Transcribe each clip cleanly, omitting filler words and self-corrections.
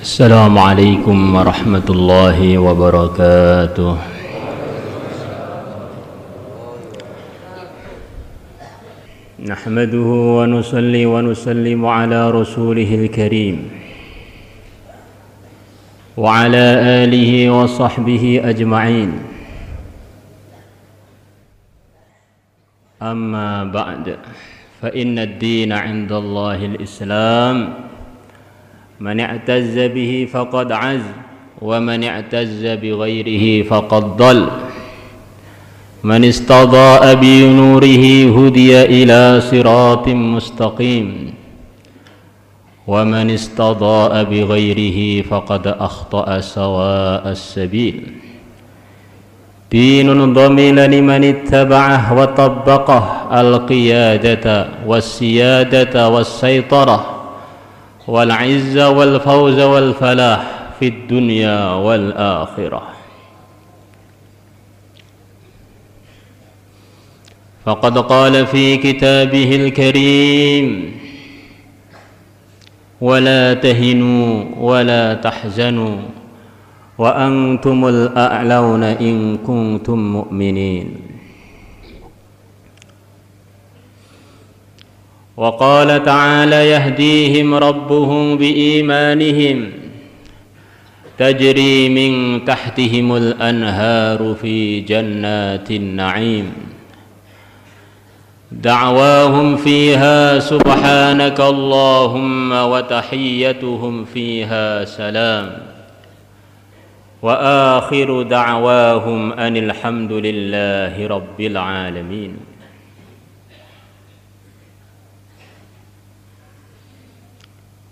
السلام عليكم ورحمة الله وبركاته. نحمده ونصلي ونسلم على رسوله الكريم وعلى آله وصحبه أجمعين. أما بعد، فإن الدين عند الله الإسلام، من اعتز به فقد عز، ومن اعتز بغيره فقد ضل. من استضاء بنوره هدي إلى صراط مستقيم، ومن استضاء بغيره فقد أخطأ سواء السبيل. دين ضمن لمن اتبعه وطبقه القيادة والسيادة والسيطرة والعز والفوز والفلاح في الدنيا والآخرة. فقد قال في كتابه الكريم: ولا تهنوا ولا تحزنوا وأنتم الأعلون إن كنتم مؤمنين. وقال تعالى: يهديهم ربهم بإيمانهم تجري من تحتهم الأنهار في جنات النعيم دعواهم فيها سبحانك اللهم وتحيتهم فيها سلام وآخر دعواهم أن الحمد لله رب العالمين.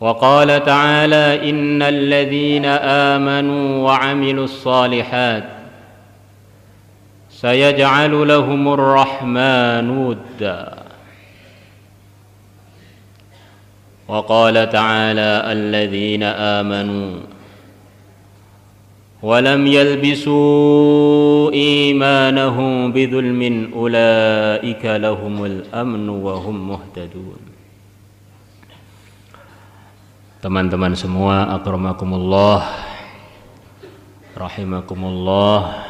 وقال تعالى: إن الذين آمنوا وعملوا الصالحات سيجعل لهم الرحمن ودا. وقال تعالى: الذين آمنوا ولم يلبسوا إيمانهم بظلم أولئك لهم الأمن وهم مهتدون. Teman-teman semua, akramakumullah, rahimakumullah.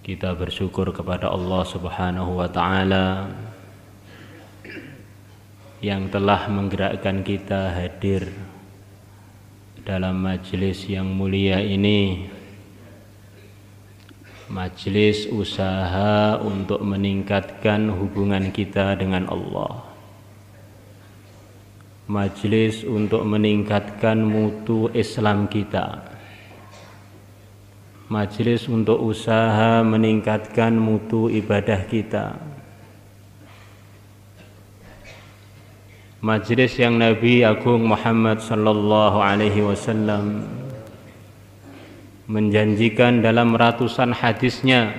Kita bersyukur kepada Allah Subhanahu wa ta'ala yang telah menggerakkan kita hadir dalam majelis yang mulia ini, majelis usaha untuk meningkatkan hubungan kita dengan Allah, majelis untuk meningkatkan mutu Islam kita, majelis untuk usaha meningkatkan mutu ibadah kita, majelis yang Nabi Agung Muhammad sallallahu alaihi wasallam menjanjikan dalam ratusan hadisnya,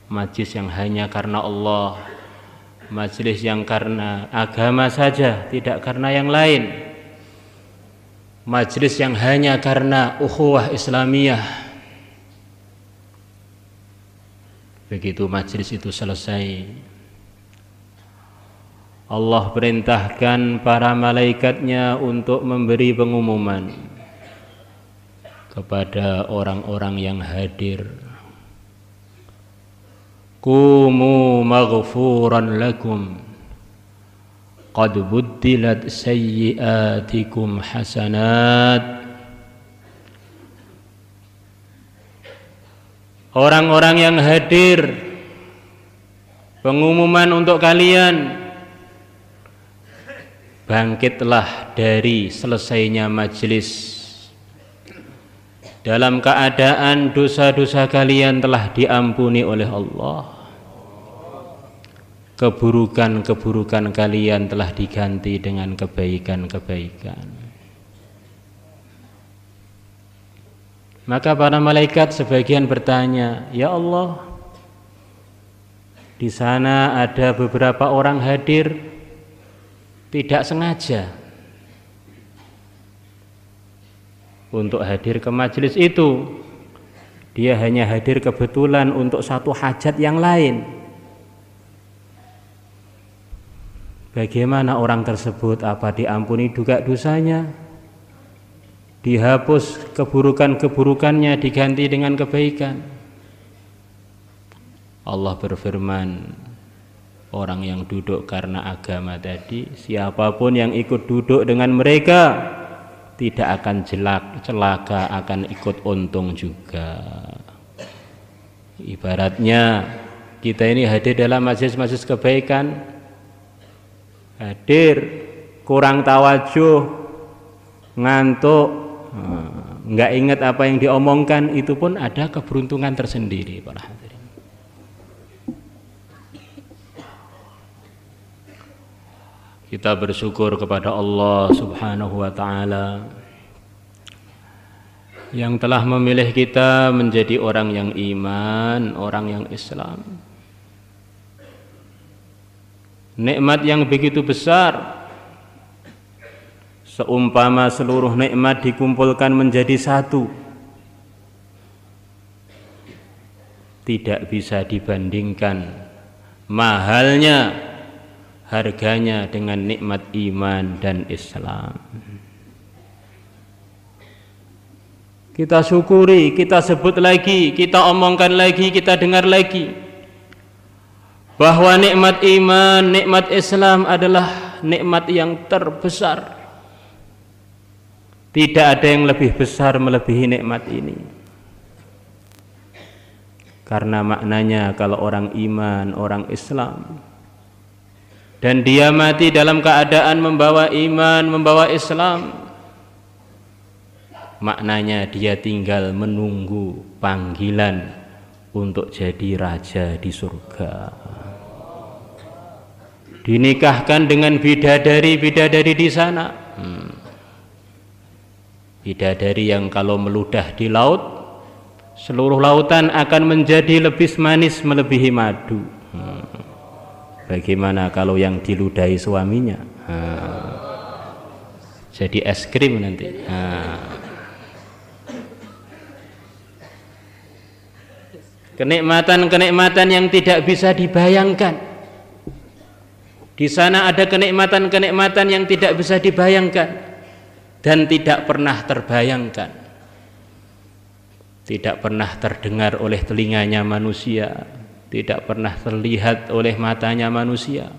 majelis yang hanya karena Allah, majelis yang karena agama saja, tidak karena yang lain, majelis yang hanya karena ukhuwah Islamiyah. Begitu majelis itu selesai, Allah perintahkan para malaikatnya untuk memberi pengumuman kepada orang-orang yang hadir: Qumu maghfuran lakum qad buddilat sayyiatikum hasanat. Orang-orang yang hadir, pengumuman untuk kalian: bangkitlah dari selesainya majelis dalam keadaan dosa-dosa kalian telah diampuni oleh Allah, keburukan-keburukan kalian telah diganti dengan kebaikan-kebaikan. Maka para malaikat sebagian bertanya, ya Allah, di sana ada beberapa orang hadir tidak sengaja untuk hadir ke majelis itu. Dia hanya hadir kebetulan untuk satu hajat yang lain. Bagaimana orang tersebut? Apa diampuni juga dosanya? Dihapus keburukan-keburukannya, diganti dengan kebaikan? Allah berfirman, orang yang duduk karena agama tadi, siapapun yang ikut duduk dengan mereka tidak akan celaka, akan ikut untung juga. Ibaratnya kita ini hadir dalam majelis-majelis kebaikan, hadir kurang tawajuh, ngantuk, nggak ingat apa yang diomongkan, itu pun ada keberuntungan tersendiri para hadirin. Kita bersyukur kepada Allah Subhanahu wa ta'ala yang telah memilih kita menjadi orang yang iman, orang yang Islam. Nikmat yang begitu besar, seumpama seluruh nikmat dikumpulkan menjadi satu, tidak bisa dibandingkan mahalnya, harganya dengan nikmat iman dan Islam. Kita syukuri, kita sebut lagi, kita omongkan lagi, kita dengar lagi bahwa nikmat iman, nikmat Islam adalah nikmat yang terbesar. Tidak ada yang lebih besar melebihi nikmat ini. Karena maknanya kalau orang iman, orang Islam, dan dia mati dalam keadaan membawa iman, membawa Islam, maknanya dia tinggal menunggu panggilan untuk jadi raja di surga. Dinikahkan dengan bidadari-bidadari di sana. Bidadari yang kalau meludah di laut, seluruh lautan akan menjadi lebih manis melebihi madu. Bagaimana kalau yang diludahi suaminya? Jadi es krim nanti. Kenikmatan-kenikmatan yang tidak bisa dibayangkan. Di sana ada kenikmatan-kenikmatan yang tidak bisa dibayangkan dan tidak pernah terbayangkan. Tidak pernah terdengar oleh telinganya manusia, tidak pernah terlihat oleh matanya manusia,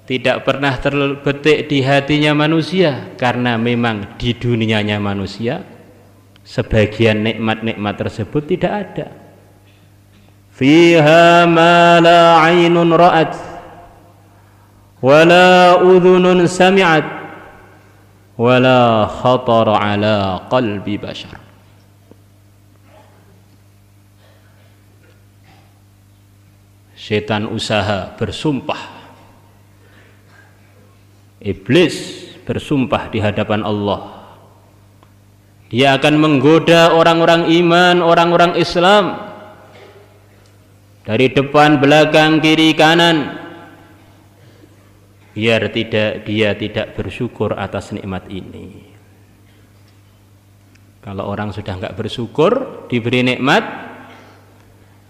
tidak pernah terbetik di hatinya manusia, karena memang di dunianya manusia sebagian nikmat-nikmat tersebut tidak ada. Fiha ma la 'ainun ra'at wa la udhunun sami'at wa la khatara 'ala qalbi bashar. Setan usaha bersumpah, iblis bersumpah di hadapan Allah, dia akan menggoda orang-orang iman, orang-orang Islam dari depan, belakang, kiri, kanan, biar dia tidak bersyukur atas nikmat ini. Kalau orang sudah enggak bersyukur diberi nikmat,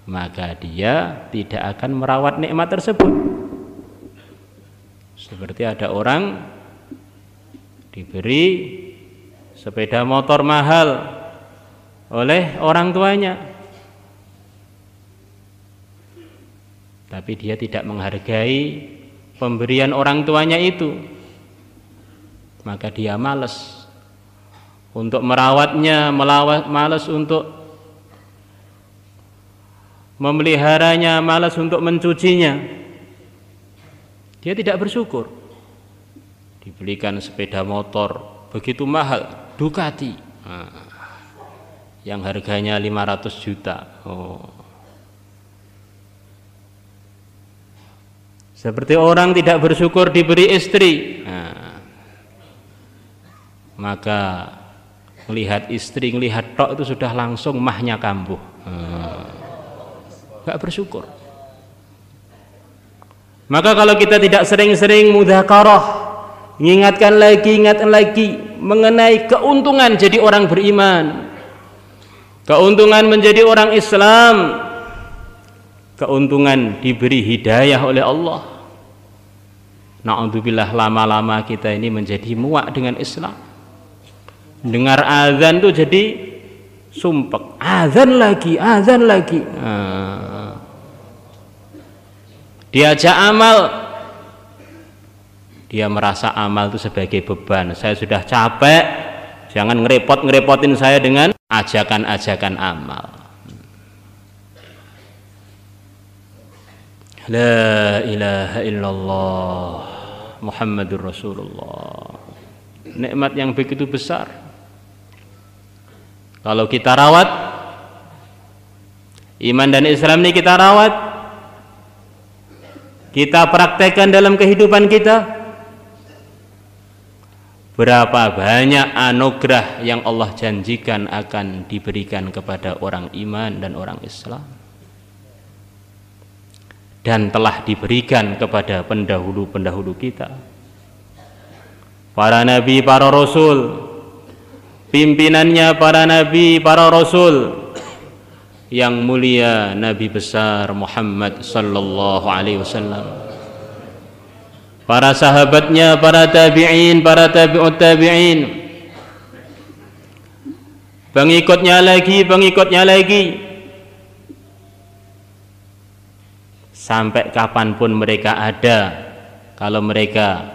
maka dia tidak akan merawat nikmat tersebut. Seperti ada orang diberi sepeda motor mahal oleh orang tuanya, tapi dia tidak menghargai pemberian orang tuanya itu, maka dia malas untuk merawatnya, malas untuk memeliharanya, malas untuk mencucinya. Dia tidak bersyukur. Dibelikan sepeda motor begitu mahal, Ducati, yang harganya 500 juta. Seperti orang tidak bersyukur diberi istri, maka melihat istri, melihat tok itu sudah langsung mahnya kambuh. Gak bersyukur. Maka kalau kita tidak sering-sering mudzakarah, ingatkan lagi mengenai keuntungan jadi orang beriman, keuntungan menjadi orang Islam, keuntungan diberi hidayah oleh Allah, Na'udzubillah, lama-lama kita ini menjadi muak dengan Islam. Dengar azan tuh jadi sumpek, azan lagi, azan lagi. Diajak amal, dia merasa amal itu sebagai beban. Saya sudah capek, jangan ngerepotin saya dengan ajakan-ajakan amal. La ilaha illallah Muhammadur Rasulullah. Nikmat yang begitu besar. Kalau kita rawat, iman dan Islam ini kita rawat, kita praktekkan dalam kehidupan kita, berapa banyak anugerah yang Allah janjikan akan diberikan kepada orang iman dan orang Islam, dan telah diberikan kepada pendahulu-pendahulu kita, para nabi, para rasul, pimpinannya para nabi, para rasul, yang mulia Nabi besar Muhammad sallallahu alaihi wasallam, para sahabatnya, para tabi'in, para tabi'ut tabi'in, pengikutnya lagi, sampai kapanpun mereka ada. Kalau mereka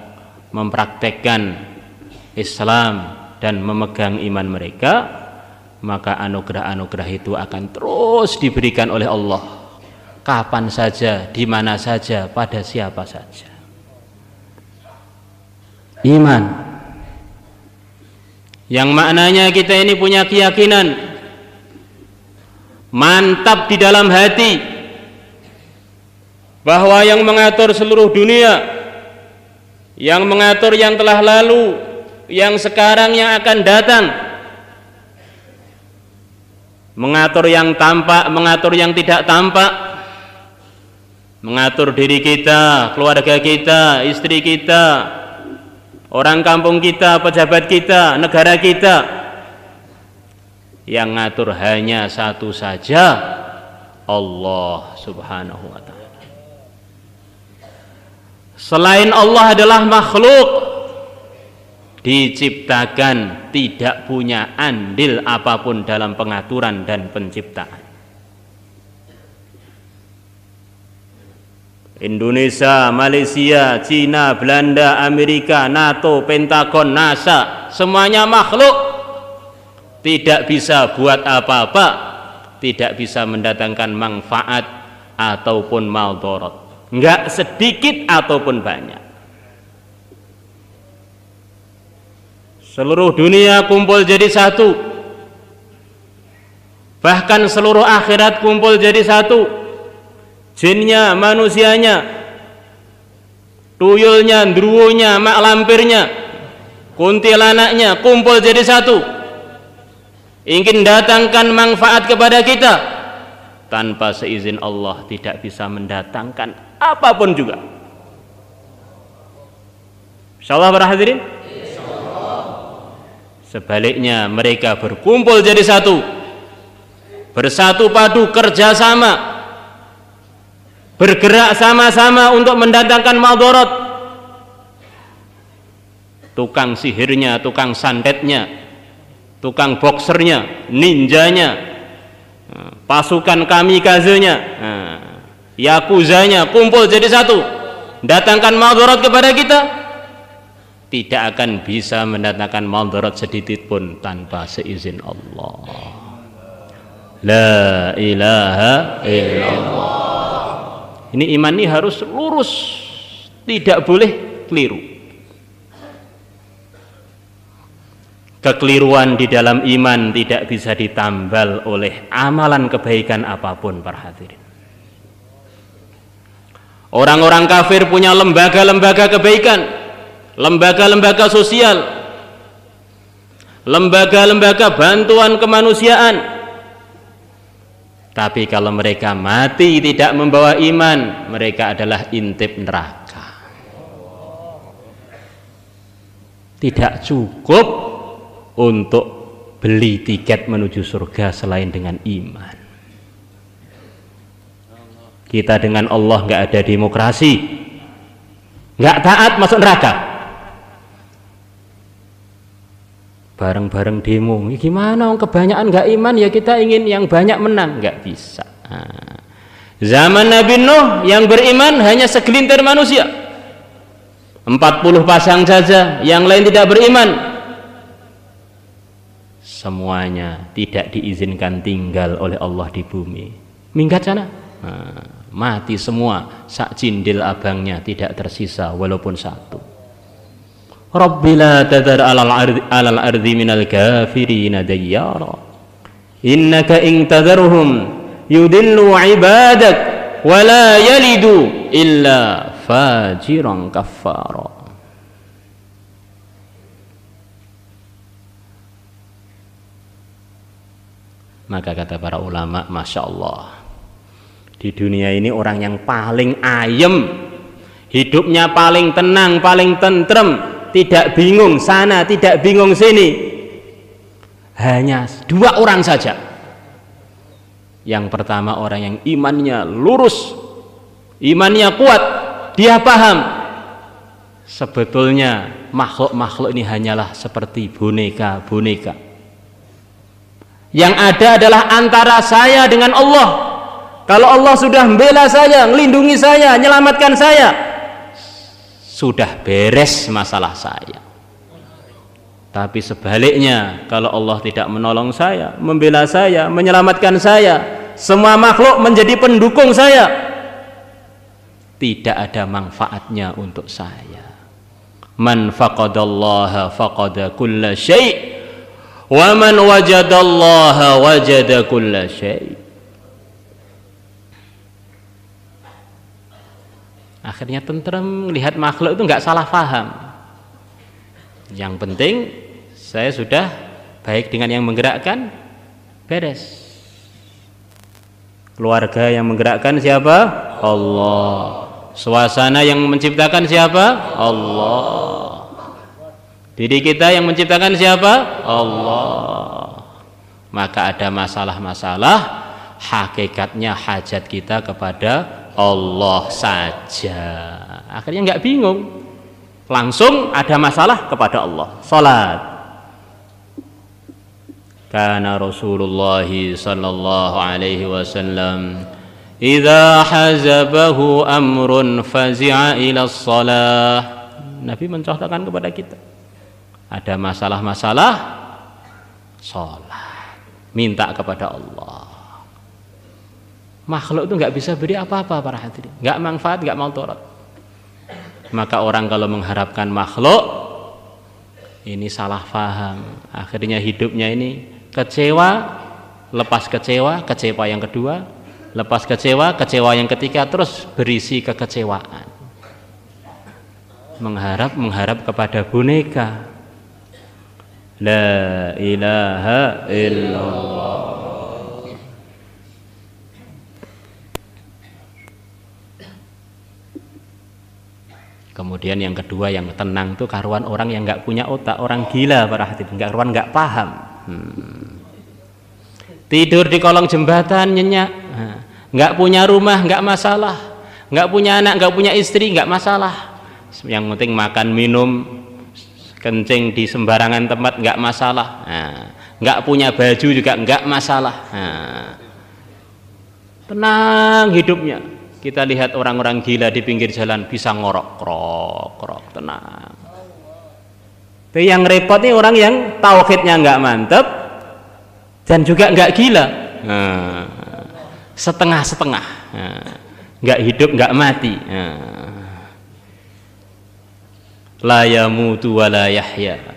mempraktekkan Islam dan memegang iman mereka, maka anugerah-anugerah itu akan terus diberikan oleh Allah, kapan saja, di mana saja, pada siapa saja. Iman yang maknanya kita ini punya keyakinan mantap di dalam hati bahwa yang mengatur seluruh dunia, yang mengatur yang telah lalu, yang sekarang, yang akan datang, mengatur yang tampak, mengatur yang tidak tampak, mengatur diri kita, keluarga kita, istri kita, orang kampung kita, pejabat kita, negara kita. Yang ngatur hanya satu saja, Allah subhanahu wa ta'ala. Selain Allah adalah makhluk diciptakan, tidak punya andil apapun dalam pengaturan dan penciptaan. Indonesia, Malaysia, Cina, Belanda, Amerika, NATO, Pentagon, NASA, semuanya makhluk, tidak bisa buat apa-apa, tidak bisa mendatangkan manfaat ataupun maldorot, enggak sedikit ataupun banyak. Seluruh dunia kumpul jadi satu, bahkan seluruh akhirat kumpul jadi satu, jinnya, manusianya, tuyulnya, ndruwonya, mak lampirnya, kuntilanaknya kumpul jadi satu, ingin datangkan manfaat kepada kita, tanpa seizin Allah tidak bisa mendatangkan apapun juga. Insyaallah para hadirin. Sebaliknya mereka berkumpul jadi satu, bersatu padu, kerjasama, bergerak sama-sama untuk mendatangkan maldorot. Tukang sihirnya, tukang santetnya, tukang boksernya, ninjanya, pasukan kamikazenya, yakuzanya kumpul jadi satu, datangkan maldorot kepada kita, tidak akan bisa mendatangkan maldorot sedikit pun tanpa seizin Allah. La ilaha illallah. Ini iman ini harus lurus, tidak boleh keliru. Kekeliruan di dalam iman tidak bisa ditambal oleh amalan kebaikan apapun, para hadirin. Orang-orang kafir punya lembaga-lembaga kebaikan, lembaga-lembaga sosial, lembaga-lembaga bantuan kemanusiaan. Tapi kalau mereka mati tidak membawa iman, mereka adalah intip neraka. Tidak cukup untuk beli tiket menuju surga selain dengan iman. Kita dengan Allah nggak ada demokrasi. nggak taat masuk neraka. Bareng-bareng demo, gimana kebanyakan nggak iman, ya kita ingin yang banyak menang, nggak bisa. Zaman Nabi Nuh yang beriman hanya segelintir manusia, 40 pasang saja, yang lain tidak beriman. Semuanya tidak diizinkan tinggal oleh Allah di bumi. Minggat sana, mati semua, sak cindil abangnya tidak tersisa walaupun satu. Rabbi la tadhar alal ardi minal kafirina dayyara innaka in tadharhum yudillu ibadak wa la yalidu illa fajiran kaffara. Maka kata para ulama, Masya Allah, di dunia ini orang yang paling ayem, hidupnya paling tenang, paling tentrem, tidak bingung sana, tidak bingung sini, hanya 2 orang saja. Yang pertama orang yang imannya lurus, imannya kuat, dia paham sebetulnya makhluk-makhluk ini hanyalah seperti boneka-boneka. Yang ada adalah antara saya dengan Allah. Kalau Allah sudah membela saya, melindungi saya, menyelamatkan saya, sudah beres masalah saya. Tapi sebaliknya, kalau Allah tidak menolong saya, membela saya, menyelamatkan saya, semua makhluk menjadi pendukung saya, tidak ada manfaatnya untuk saya. Man faqadallaha faqada kulla syai' wa man wajadallaha wajada kulla syai'. Akhirnya tentrem, lihat makhluk itu nggak salah paham. Yang penting saya sudah baik dengan yang menggerakkan, beres. Keluarga yang menggerakkan siapa? Allah. Suasana yang menciptakan siapa? Allah. Diri kita yang menciptakan siapa? Allah. Maka ada masalah-masalah, hakikatnya hajat kita kepada Allah saja. Akhirnya nggak bingung, langsung ada masalah kepada Allah. Salat. Kana Rasulullah sallallahu alaihi wasallam idza hazabahu amrun fazi'a ila shalah. Nabi mencontohkan kepada kita, ada masalah-masalah, salat, minta kepada Allah. Makhluk itu nggak bisa beri apa-apa para hadirin, nggak manfaat, nggak mautorat. Maka orang kalau mengharapkan makhluk ini salah paham, akhirnya hidupnya ini kecewa, lepas kecewa, kecewa yang kedua, lepas kecewa, kecewa yang ketiga, terus berisi kekecewaan. Mengharap kepada boneka. La ilaha illallah. Kemudian yang kedua yang tenang itu karuan orang yang nggak punya otak, orang gila para hadirin, nggak karuan, nggak paham. Tidur di kolong jembatan nyenyak, nggak punya rumah nggak masalah, nggak punya anak, nggak punya istri nggak masalah. Yang penting makan minum, kencing di sembarangan tempat nggak masalah. Nggak punya baju juga nggak masalah. Tenang hidupnya. Kita lihat orang-orang gila di pinggir jalan bisa ngorok, krok, tenang. Tapi yang repot nih orang yang tauhidnya nggak mantep dan juga nggak gila, setengah-setengah, nggak hidup nggak mati. La yamutu wa la yahya.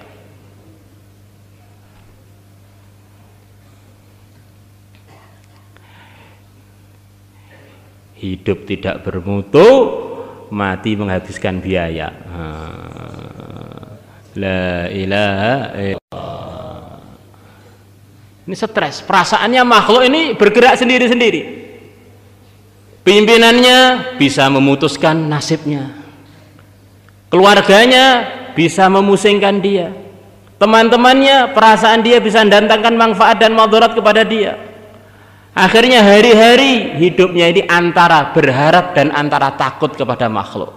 Hidup tidak bermutu, mati menghabiskan biaya. La ilaha illallah. Ini stres, perasaannya makhluk ini bergerak sendiri-sendiri. Pimpinannya bisa memutuskan nasibnya, keluarganya bisa memusingkan dia, teman-temannya, perasaan dia bisa mendatangkan manfaat dan madarat kepada dia. Akhirnya hari-hari hidupnya ini antara berharap dan antara takut kepada makhluk.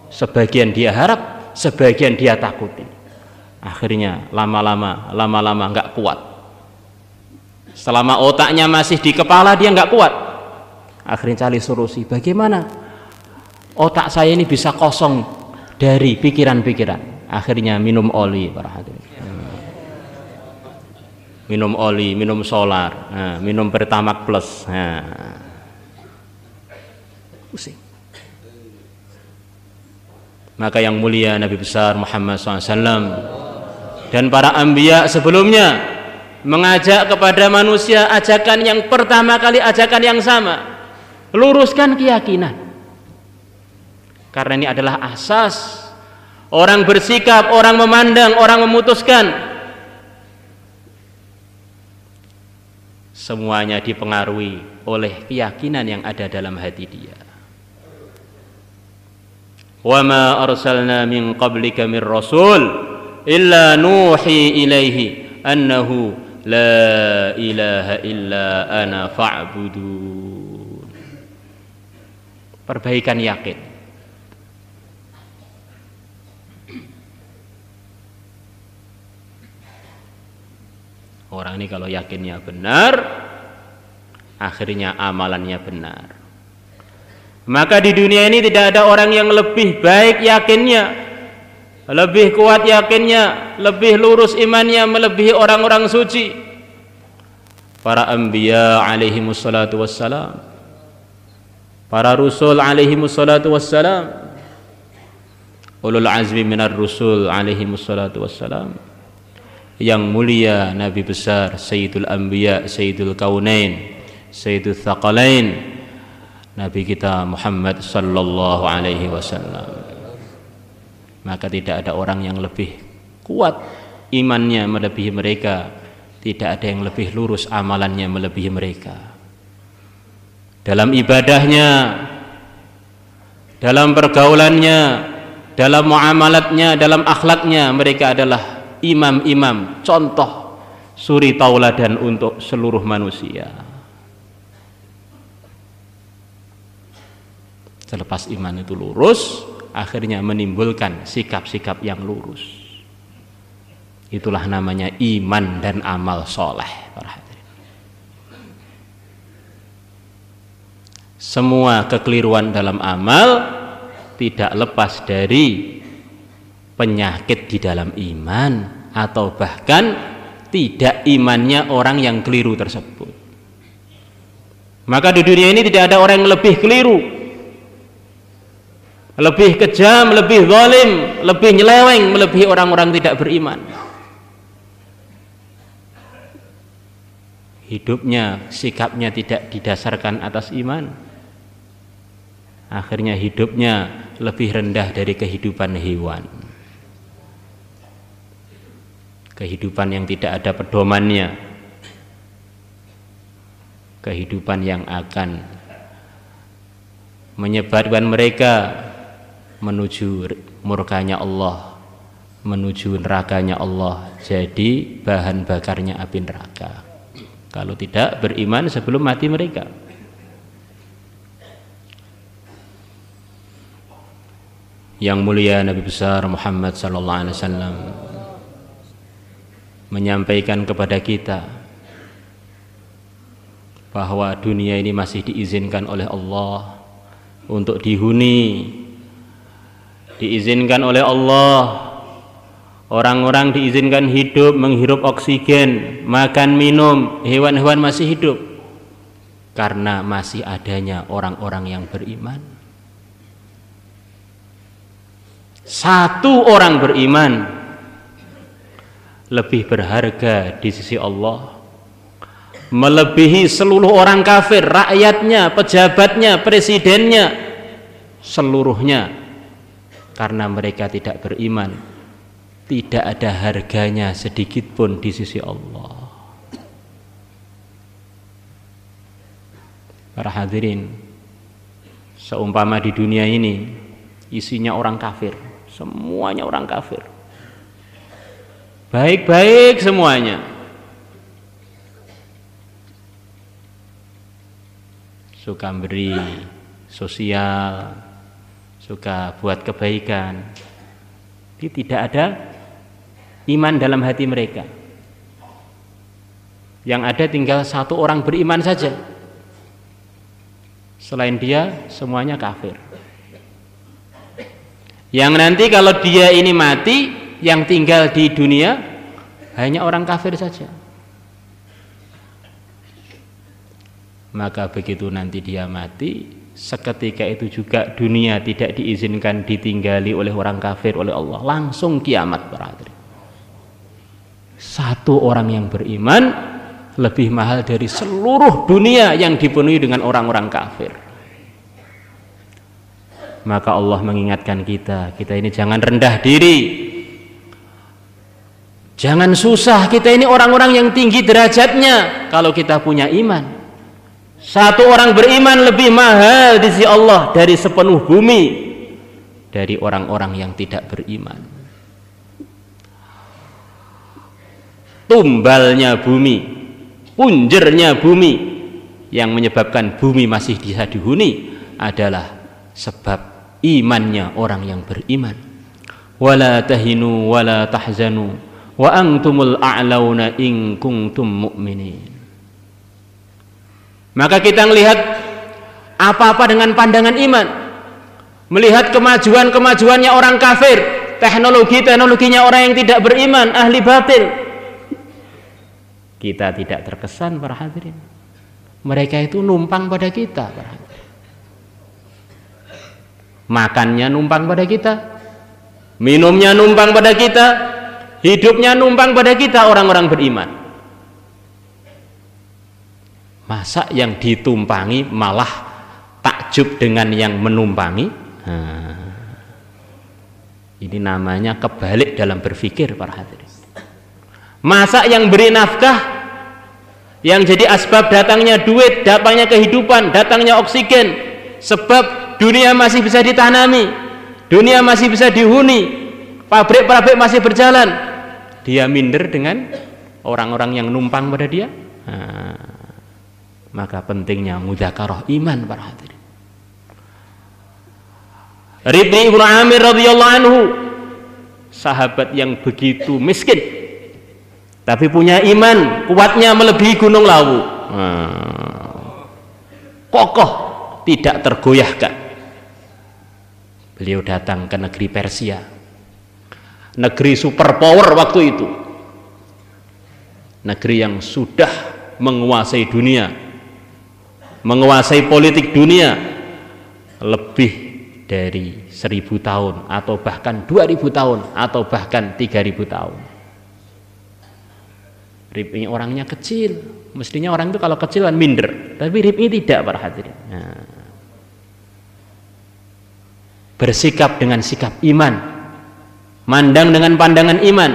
sebagian dia harap, sebagian dia takuti. Akhirnya lama-lama nggak kuat. Selama otaknya masih di kepala dia nggak kuat. Akhirnya cari solusi, bagaimana otak saya ini bisa kosong dari pikiran-pikiran. Akhirnya minum oli, para hadirin. Minum oli, minum solar, minum Pertamax Plus. Pusing. Maka yang mulia Nabi besar Muhammad SAW dan para anbiya sebelumnya mengajak kepada manusia ajakan yang pertama kali, ajakan yang sama, luruskan keyakinan, karena ini adalah asas orang bersikap, orang memandang, orang memutuskan. Semuanya dipengaruhi oleh keyakinan yang ada dalam hati dia. Wa ma arsalna min qablika min rasul illa nuhi ilaihi annahu la ilaha illa ana fa'budun. Perbaikan yakin. Orang ini kalau yakinnya benar, akhirnya amalannya benar. Maka di dunia ini tidak ada orang yang lebih baik yakinnya, lebih kuat yakinnya, lebih lurus imannya melebihi orang-orang suci, para anbiya alaihimussalatu wassalam, para rasul alaihimussalatu wassalam, ulul azmi minar rusul alaihimussalatu wassalam, yang mulia Nabi besar Sayyidul Anbiya, Sayyidul Kaunain, Sayyidul Thaqalain, Nabi kita Muhammad sallallahu alaihi wasallam. Maka tidak ada orang yang lebih kuat imannya melebihi mereka, tidak ada yang lebih lurus amalannya melebihi mereka. Dalam ibadahnya, dalam pergaulannya, dalam muamalatnya, dalam akhlaknya, mereka adalah imam-imam, contoh suri tauladan untuk seluruh manusia. Selepas iman itu lurus, akhirnya menimbulkan sikap-sikap yang lurus. Itulah namanya iman dan amal soleh, para hadirin. Semua kekeliruan dalam amal tidak lepas dari penyakit di dalam iman, atau bahkan tidak imannya orang yang keliru tersebut. Maka di dunia ini tidak ada orang yang lebih keliru, lebih kejam, lebih zalim, lebih nyeleweng melebihi orang-orang tidak beriman. Hidupnya, sikapnya tidak didasarkan atas iman, akhirnya hidupnya lebih rendah dari kehidupan hewan, kehidupan yang tidak ada pedomannya, kehidupan yang akan menyebabkan mereka menuju murkanya Allah, menuju nerakanya Allah, jadi bahan bakarnya api neraka kalau tidak beriman sebelum mati mereka. Yang mulia Nabi besar Muhammad sallallahu alaihi wasallam menyampaikan kepada kita bahwa dunia ini masih diizinkan oleh Allah untuk dihuni, diizinkan oleh Allah, orang-orang diizinkan hidup, menghirup oksigen, makan, minum, hewan-hewan masih hidup karena masih adanya orang-orang yang beriman. Satu orang beriman lebih berharga di sisi Allah melebihi seluruh orang kafir, rakyatnya, pejabatnya, presidennya, seluruhnya. Karena mereka tidak beriman, tidak ada harganya sedikit pun di sisi Allah. Para hadirin, seumpama di dunia ini isinya orang kafir, semuanya orang kafir, baik-baik semuanya, suka beri sosial, suka buat kebaikan, ini tidak ada iman dalam hati mereka. Yang ada tinggal satu orang beriman saja, selain dia semuanya kafir. Yang nanti kalau dia ini mati, yang tinggal di dunia hanya orang kafir saja. Maka begitu nanti dia mati, seketika itu juga dunia tidak diizinkan ditinggali oleh orang kafir oleh Allah, langsung kiamat berarti. Satu orang yang beriman lebih mahal dari seluruh dunia yang dipenuhi dengan orang-orang kafir. Maka Allah mengingatkan kita ini jangan rendah diri, jangan susah. Kita ini orang-orang yang tinggi derajatnya kalau kita punya iman. Satu orang beriman lebih mahal di sisi Allah dari sepenuh bumi dari orang-orang yang tidak beriman. Tumbalnya bumi, punjernya bumi, yang menyebabkan bumi masih bisa dihuni adalah sebab imannya orang yang beriman. Wala tahinu wala tahzanu wa antumul a'launa in kuntum mu'minin. Maka kita melihat apa-apa dengan pandangan iman, melihat kemajuan-kemajuannya orang kafir, teknologinya orang yang tidak beriman, ahli batil, kita tidak terkesan para hadirin. Mereka itu numpang pada kita para hadirin. Makannya numpang pada kita, minumnya numpang pada kita, hidupnya numpang pada kita, orang-orang beriman. Masa yang ditumpangi malah takjub dengan yang menumpangi? Ini namanya kebalik dalam berpikir para hadirin. Masa yang beri nafkah, yang jadi asbab datangnya duit, datangnya kehidupan, datangnya oksigen, sebab dunia masih bisa ditanami, dunia masih bisa dihuni, pabrik-pabrik masih berjalan, dia minder dengan orang-orang yang numpang pada dia. Maka pentingnya mudzakarah iman para hadirin. Rib'i ibnu Amir radhiyallahu anhu, sahabat yang begitu miskin tapi punya iman kuatnya melebihi gunung Lawu, kokoh tidak tergoyahkan. Beliau datang ke negeri Persia, negeri superpower waktu itu, negeri yang sudah menguasai dunia, menguasai politik dunia lebih dari 1000 tahun atau bahkan 2000 tahun atau bahkan 3000 tahun. Rib'i orangnya kecil, mestinya orang itu kalau kecil kan minder, tapi Rib'i tidak para hadirin. Bersikap dengan sikap iman, mandang dengan pandangan iman,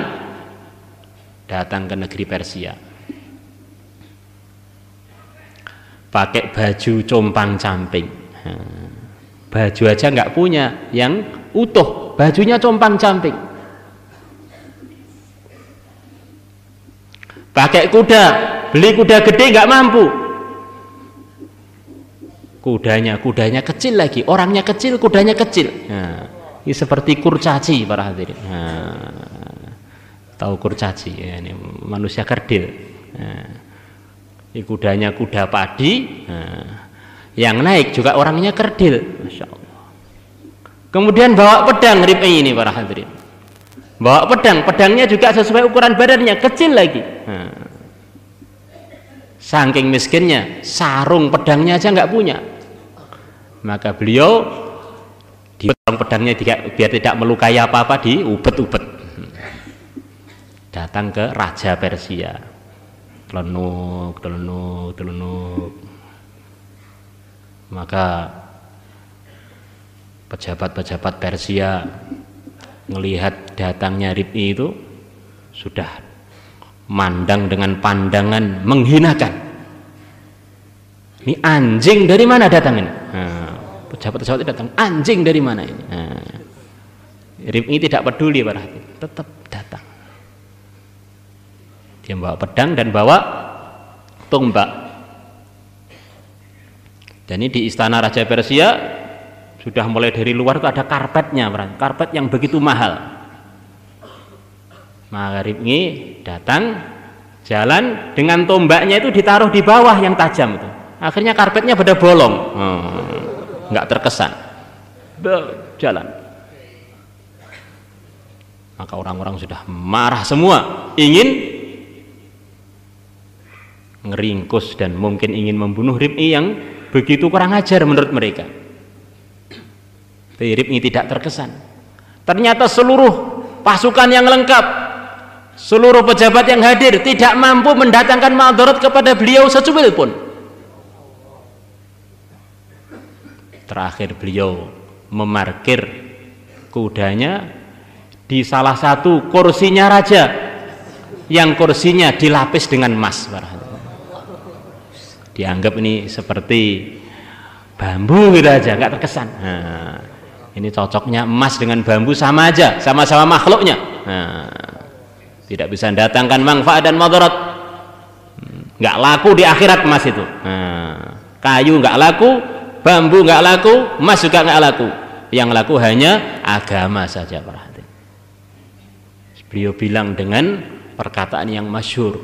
datang ke negeri Persia, pakai baju compang-camping, baju aja nggak punya yang utuh, bajunya compang-camping. Pakai kuda, beli kuda gede nggak mampu. Kudanya kecil lagi, orangnya kecil, kudanya kecil. Ini seperti kurcaci para hadirin. Tahu kurcaci? Ya, ini manusia kerdil. Ini kudanya kuda padi. Yang naik juga orangnya kerdil, masya Allah. Kemudian bawa pedang Rib'i ini para hadirin. Bawa pedang, pedangnya juga sesuai ukuran badannya, kecil lagi. Saking miskinnya, sarung pedangnya aja nggak punya. Maka beliau dipotong pedangnya biar tidak melukai apa-apa, diubet-ubet. Datang ke Raja Persia, telenuk. Maka pejabat-pejabat Persia melihat datangnya Rib'i itu sudah mandang dengan pandangan menghinakan. Ini anjing dari mana datang ini? Pejabat-pejabat datang, anjing dari mana ini? Rib'i tidak peduli para hadirin, tetap datang. Dia bawa pedang dan bawa tombak. Dan ini di istana Raja Persia Sudah mulai dari luar itu ada karpetnya, karpet yang begitu mahal. Maghrib ini datang jalan dengan tombaknya itu ditaruh di bawah yang tajam itu. Akhirnya karpetnya pada bolong, nggak terkesan. Jalan. Maka orang-orang sudah marah semua, ingin ngeringkus dan mungkin ingin membunuh Rib'i yang begitu kurang ajar menurut mereka. Tapi Rib'i tidak terkesan. Ternyata seluruh pasukan yang lengkap, seluruh pejabat yang hadir tidak mampu mendatangkan madarat kepada beliau secuil pun. Terakhir beliau memarkir kudanya di salah satu kursinya raja, yang kursinya dilapis dengan emas. Dianggap ini seperti bambu gitu aja, nggak terkesan. Nah, ini cocoknya emas dengan bambu sama aja, sama-sama makhluknya. Nah, tidak bisa mendatangkan manfaat dan madarat. Nggak laku di akhirat emas itu. Nah, kayu nggak laku, bambu nggak laku, emas juga nggak laku. Yang laku hanya agama saja, para hadirin. Beliau bilang dengan perkataan yang masyhur,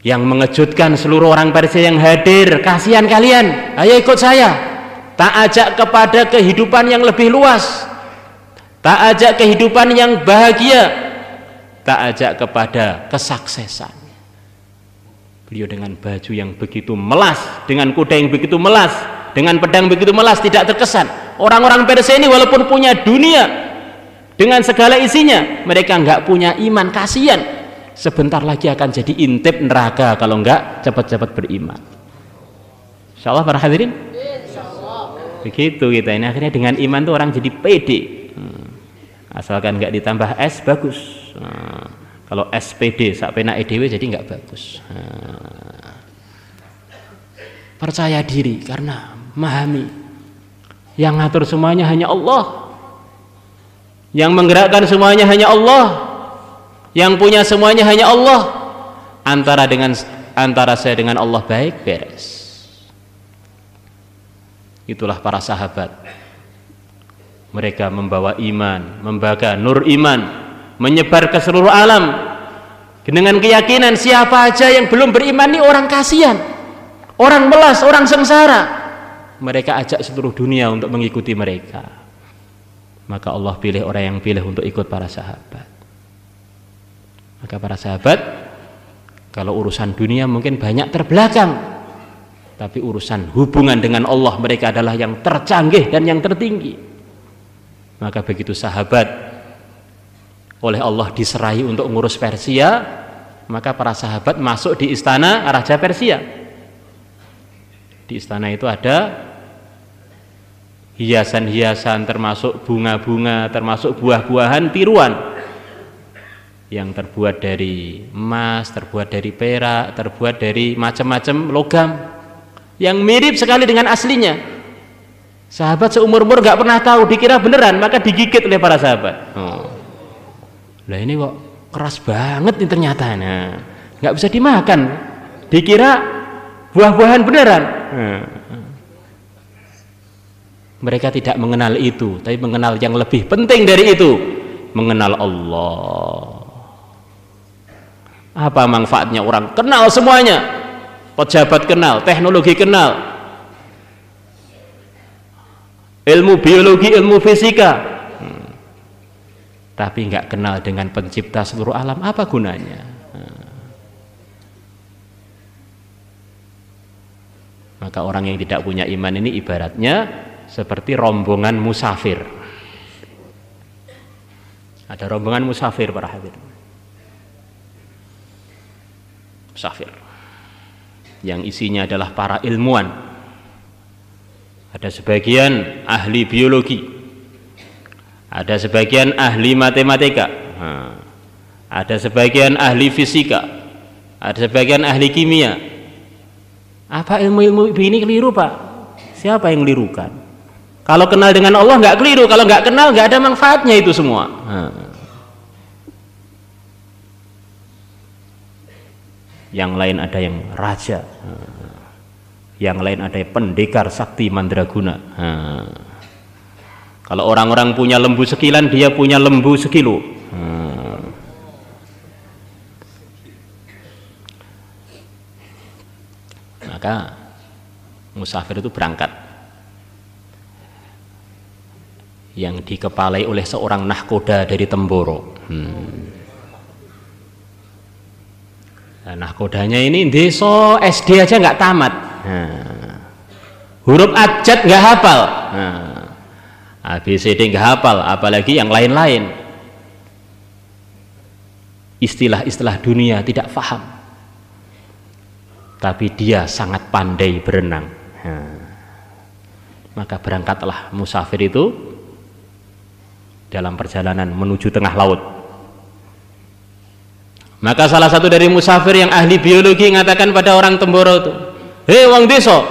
yang mengejutkan seluruh orang Persia yang hadir. Kasihan kalian, ayo ikut saya. Tak ajak kepada kehidupan yang lebih luas, tak ajak kehidupan yang bahagia, tak ajak kepada kesuksesan. Beliau dengan baju yang begitu melas, dengan kuda yang begitu melas, dengan pedang begitu melas, tidak terkesan. Orang-orang Persia ini walaupun punya dunia dengan segala isinya, mereka nggak punya iman. Kasihan, sebentar lagi akan jadi intip neraka kalau nggak cepat-cepat beriman. Insyaallah para hadirin, begitu kita ini. Akhirnya dengan iman tuh orang jadi pede. Asalkan nggak ditambah S bagus. Kalau SPD sak pena EDW jadi nggak bagus. Percaya diri karena memahami yang ngatur semuanya hanya Allah, yang menggerakkan semuanya hanya Allah, yang punya semuanya hanya Allah. Antara saya dengan Allah baik beres. Itulah para sahabat. Mereka membawa iman, membawa nur iman, menyebar ke seluruh alam dengan keyakinan siapa aja yang belum beriman ini orang kasihan, orang melas, orang sengsara. Mereka ajak seluruh dunia untuk mengikuti mereka. Maka Allah pilih orang yang pilih untuk ikut para sahabat. Maka para sahabat, kalau urusan dunia mungkin banyak terbelakang, tapi urusan hubungan dengan Allah mereka adalah yang tercanggih dan yang tertinggi. Maka begitu sahabat oleh Allah diserahi untuk ngurus Persia, maka para sahabat masuk di istana Raja Persia. Di istana itu ada hiasan-hiasan, termasuk bunga-bunga, termasuk buah-buahan tiruan yang terbuat dari emas, terbuat dari perak, terbuat dari macam-macam logam yang mirip sekali dengan aslinya. Sahabat seumur-umur nggak pernah tahu, dikira beneran, maka digigit oleh para sahabat. Lah ini kok keras banget nih ternyata, nah, nggak bisa dimakan, dikira buah-buahan beneran. Mereka tidak mengenal itu, tapi mengenal yang lebih penting dari itu, mengenal Allah. Apa manfaatnya orang kenal semuanya? Pejabat kenal, teknologi kenal, ilmu biologi, ilmu fisika, tapi nggak kenal dengan pencipta seluruh alam, apa gunanya? Maka orang yang tidak punya iman ini ibaratnya seperti rombongan musafir. Ada rombongan musafir para hadirin. Musafir yang isinya adalah para ilmuwan. Ada sebagian ahli biologi, ada sebagian ahli matematika, ada sebagian ahli fisika, ada sebagian ahli kimia. Apa ilmu-ilmu ini keliru, Pak? Siapa yang kelirukan? Kalau kenal dengan Allah nggak keliru, kalau nggak kenal nggak ada manfaatnya itu semua. Yang lain ada yang raja, yang lain ada pendekar sakti mandraguna. Kalau orang-orang punya lembu sekilan, dia punya lembu sekilo. Maka musafir itu berangkat yang dikepalai oleh seorang nahkoda dari Temboro. Nah, nahkodanya ini desa SD aja nggak tamat, huruf abjad nggak hafal, ABCD nggak hafal, apalagi yang lain-lain, istilah-istilah dunia tidak paham, tapi dia sangat pandai berenang. Maka berangkatlah musafir itu dalam perjalanan menuju tengah laut. Maka salah satu dari musafir yang ahli biologi mengatakan pada orang Temboro itu, "Hei wong desa,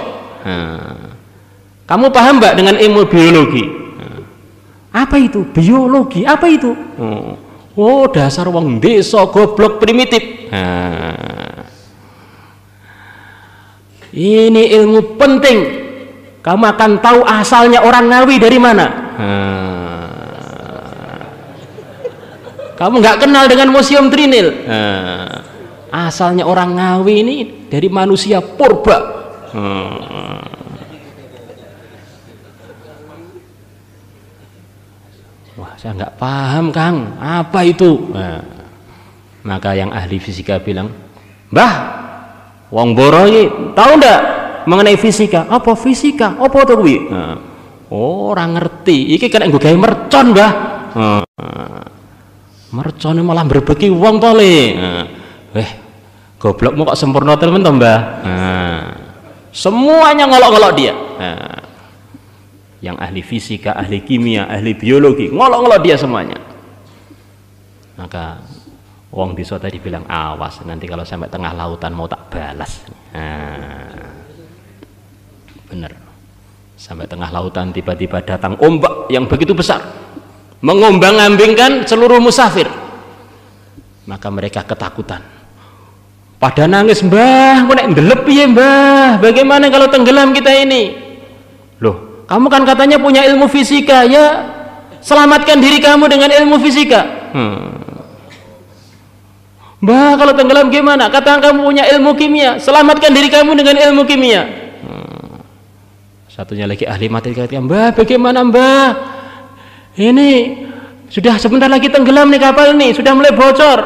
kamu paham mbak dengan ilmu biologi?" "Apa itu biologi? Apa itu?" "Oh, dasar wong desa goblok primitif. Ini ilmu penting. Kamu akan tahu asalnya orang Ngawi dari mana." Kamu nggak kenal dengan Museum Trinil? Asalnya orang Ngawi ini dari manusia purba. Wah, saya nggak paham Kang, apa itu? Maka yang ahli fisika bilang, "Mbah, wong Boro ini tahu ndak mengenai fisika?" "Apa fisika? Apa itu kuwi?" "Oh, ora ngerti. Iki kena nggo gawe mercon, Mbah." "Mercone malah berbeki wong to le." Goblokmu kok sempurna temen to, Mbah? Semuanya ngolok-ngolok dia. Yang ahli fisika, ahli kimia, ahli biologi, ngolok-ngolok dia semuanya. Maka wong desa tadi bilang, "Awas, nanti kalau sampai tengah lautan mau tak balas." Bener. Sampai tengah lautan tiba-tiba datang ombak yang begitu besar, mengombang-ambingkan seluruh musafir. Maka mereka ketakutan, pada nangis, "Mbah, kok nek ndelep piye, Mbah? Bagaimana kalau tenggelam kita ini?" "Loh, kamu kan katanya punya ilmu fisika, ya selamatkan diri kamu dengan ilmu fisika." "Mbah, kalau tenggelam gimana? Katakan kamu punya ilmu kimia, selamatkan diri kamu dengan ilmu kimia." Satunya lagi ahli matematika, "Mbah, bagaimana Mbah? Ini sudah sebentar lagi tenggelam nih kapal ini, sudah mulai bocor."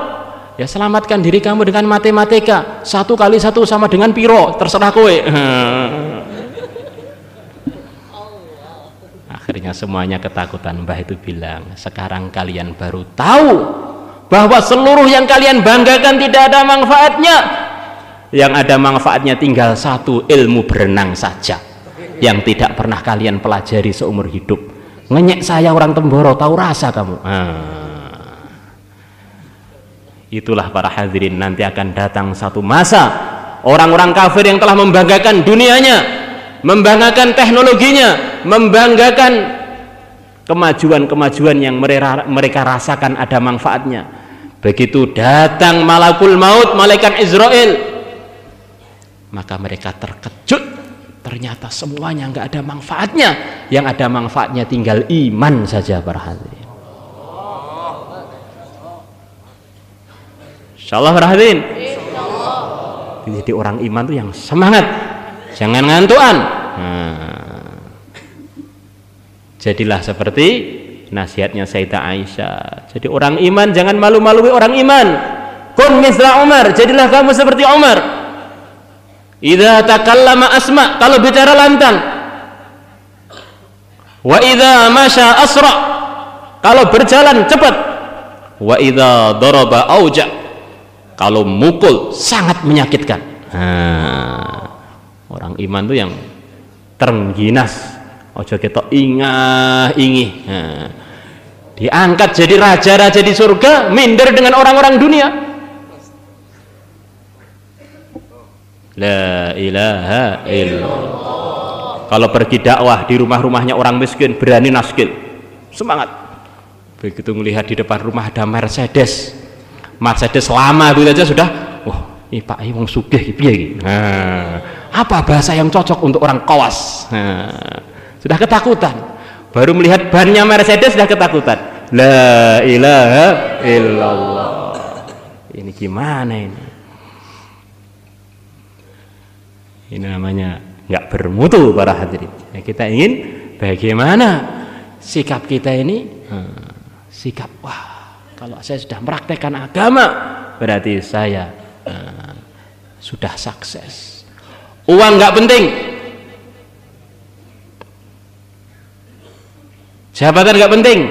"Ya selamatkan diri kamu dengan matematika, 1 kali 1 sama dengan piro, terserah kowe." Akhirnya semuanya ketakutan. Mbah itu bilang, "Sekarang kalian baru tahu bahwa seluruh yang kalian banggakan tidak ada manfaatnya. Yang ada manfaatnya tinggal satu, ilmu berenang saja, yang tidak pernah kalian pelajari seumur hidup. Ngenyek saya orang Temboro, tahu rasa kamu." Itulah para hadirin, nanti akan datang satu masa orang-orang kafir yang telah membanggakan dunianya, membanggakan teknologinya, membanggakan kemajuan-kemajuan yang mereka rasakan ada manfaatnya. Begitu datang malakul maut, malaikat Israel, maka mereka terkejut, ternyata semuanya nggak ada manfaatnya. Yang ada manfaatnya tinggal iman saja para hadirin. Insyaallah para hadirin. Jadi orang iman tuh yang semangat, jangan ngantuan. Jadilah seperti nasihatnya Sayyidah Aisyah. Jadi orang iman jangan malu-malui orang iman. Kun misla Umar, jadilah kamu seperti Umar. Idza takallama asma, kalau bicara lantang. Wa idza masya asra, kalau berjalan cepat. Wa idza daraba auja, kalau mukul sangat menyakitkan. Orang iman tuh yang terengginas, ojo ketok ingah-ingih. Diangkat jadi raja-raja di surga, minder dengan orang-orang dunia. La ilaha illallah. Kalau pergi dakwah di rumah-rumahnya orang miskin, berani naskil, semangat. Begitu melihat di depan rumah ada Mercedes lama itu aja sudah, wah Pak wong sugih iki piye iki? Nah, apa bahasa yang cocok untuk orang kawas? Nah, sudah ketakutan. Baru melihat bannya Mercedes sudah ketakutan. La ilaha illallah. Ini gimana ini? Ini namanya nggak bermutu para hadirin. Kita ingin bagaimana sikap kita ini? Sikap, wah, kalau saya sudah mempraktekkan agama, berarti saya sudah sukses. Uang nggak penting, jabatan nggak penting,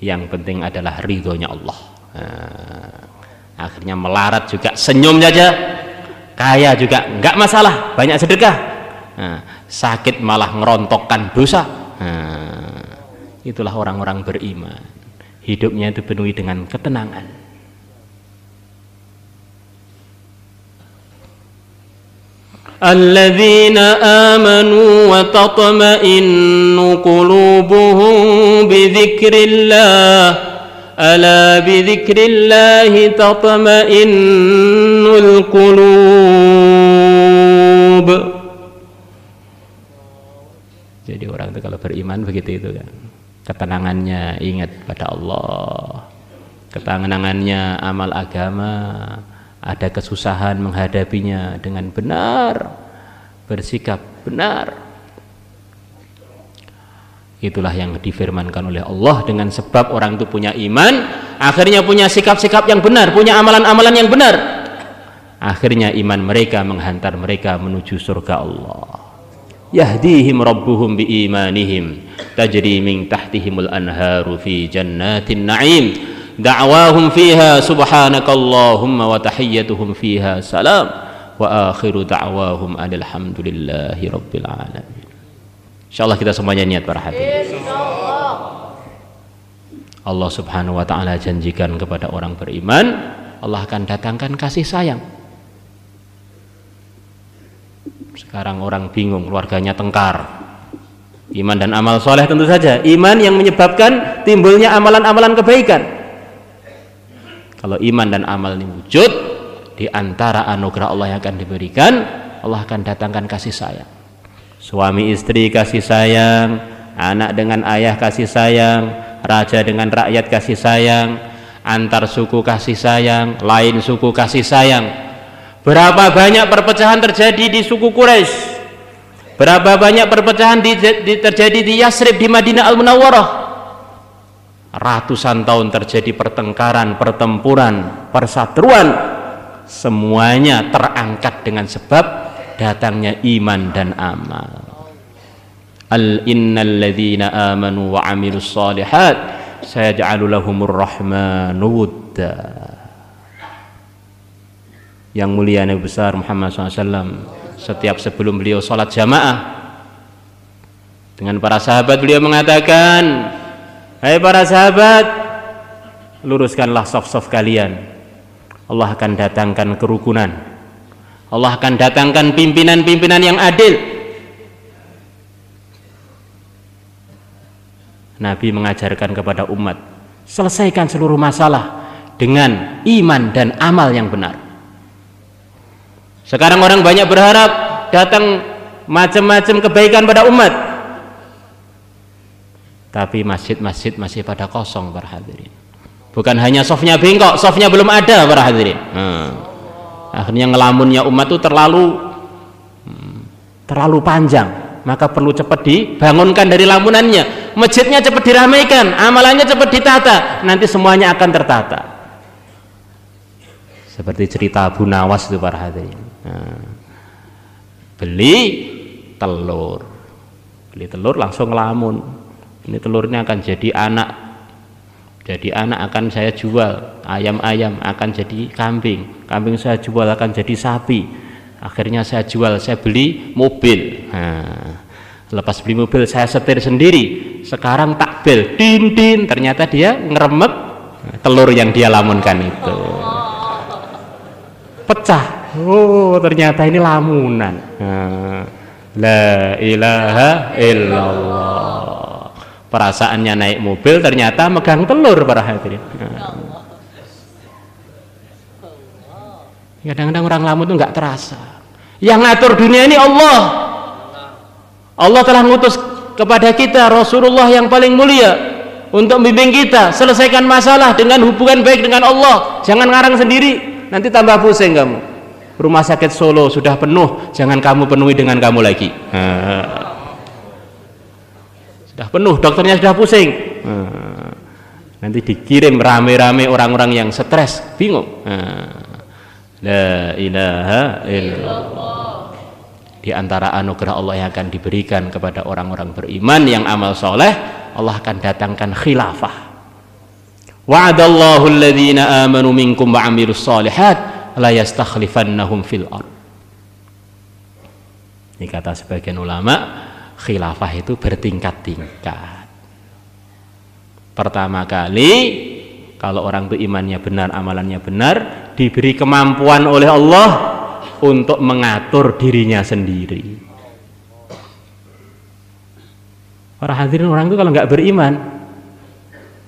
yang penting adalah ridhonya Allah. Akhirnya melarat juga senyum saja, kaya juga nggak masalah, banyak sedekah. Sakit malah ngerontokkan dosa. Itulah orang-orang beriman, hidupnya itu penuhi dengan ketenangan. Alladzina amanu wa tatma'innu qulubuhum bi dzikrillah, ala bi dzikrillah tatma'innul qulub. Jadi orang itu kalau beriman begitu itu kan, ketenangannya ingat pada Allah, ketenangannya amal agama, ada kesusahan menghadapinya dengan benar, bersikap benar. Itulah yang difirmankan oleh Allah, dengan sebab orang itu punya iman, akhirnya punya sikap-sikap yang benar, punya amalan-amalan yang benar, akhirnya iman mereka menghantar mereka menuju surga Allah. Yahdihim rabbuhum biimanihim tajri min tahtihimul anharu fi jannatin na'im da'wahum fiha subhanakallahumma wa tahiyyatuhum fiha salam wa akhiru da'wahum alhamdulillahi rabbil alamin. Insyaallah kita semuanya niat para hadirin. Allah subhanahu wa ta'ala janjikan kepada orang beriman, Allah akan datangkan kasih sayang. Sekarang orang bingung, keluarganya tengkar. Iman dan amal soleh tentu saja, iman yang menyebabkan timbulnya amalan-amalan kebaikan. Kalau iman dan amal ini wujud, di antara anugerah Allah yang akan diberikan, Allah akan datangkan kasih sayang. Suami istri kasih sayang, anak dengan ayah kasih sayang, raja dengan rakyat kasih sayang, antar suku kasih sayang, lain suku kasih sayang. Berapa banyak perpecahan terjadi di suku Quraisy, berapa banyak perpecahan terjadi di Yasrib, di Madinah Al-Munawwarah. Ratusan tahun terjadi pertengkaran, pertempuran, perseteruan, semuanya terangkat dengan sebab datangnya iman dan amal. Innal ladzina amanu wa 'amilus shalihat sayaj'alu lahumur rahmanu wudda. Yang mulia Nabi besar Muhammad SAW, setiap sebelum beliau sholat jamaah dengan para sahabat, beliau mengatakan, hai para sahabat, luruskanlah saf-saf kalian, Allah akan datangkan kerukunan, Allah akan datangkan pimpinan-pimpinan yang adil. Nabi mengajarkan kepada umat, selesaikan seluruh masalah dengan iman dan amal yang benar. Sekarang orang banyak berharap datang macam-macam kebaikan pada umat, tapi masjid-masjid masih pada kosong para hadirin. Bukan hanya sofnya bengkok, sofnya belum ada para hadirin. Akhirnya ngelamunnya umat itu terlalu panjang, maka perlu cepat dibangunkan dari lamunannya. Masjidnya cepat diramaikan, amalannya cepat ditata, nanti semuanya akan tertata. Seperti cerita Abu Nawas itu para hadirin. Beli telur langsung ngelamun, ini telurnya akan jadi anak akan saya jual, ayam akan jadi kambing saya jual akan jadi sapi, akhirnya saya jual, saya beli mobil. Lepas beli mobil saya setir sendiri, sekarang takbel din, ternyata dia ngeremek telur yang dia lamunkan itu pecah. Oh, ternyata ini lamunan. La ilaha illallah. Perasaannya naik mobil, ternyata megang telur para hadirin. Kadang-kadang orang lamun itu nggak terasa. Yang ngatur dunia ini Allah. Allah telah ngutus kepada kita Rasulullah yang paling mulia untuk membimbing kita selesaikan masalah dengan hubungan baik dengan Allah. Jangan ngarang sendiri, nanti tambah pusing kamu. Rumah sakit Solo sudah penuh, jangan kamu penuhi dengan kamu lagi. Sudah penuh, dokternya sudah pusing. Nanti dikirim rame-rame orang-orang yang stres, bingung. La ilaha illallah. Di antara anugerah Allah yang akan diberikan kepada orang-orang beriman yang amal soleh, Allah akan datangkan khilafah. Wa'adallahu alladhina amanu minkum wa 'amilus shalihat la yastakhlifannahum fil ard. Ini kata sebagian ulama, khilafah itu bertingkat-tingkat. Pertama kali, kalau orang itu imannya benar, amalannya benar, diberi kemampuan oleh Allah untuk mengatur dirinya sendiri. Para hadirin, orang itu kalau nggak beriman,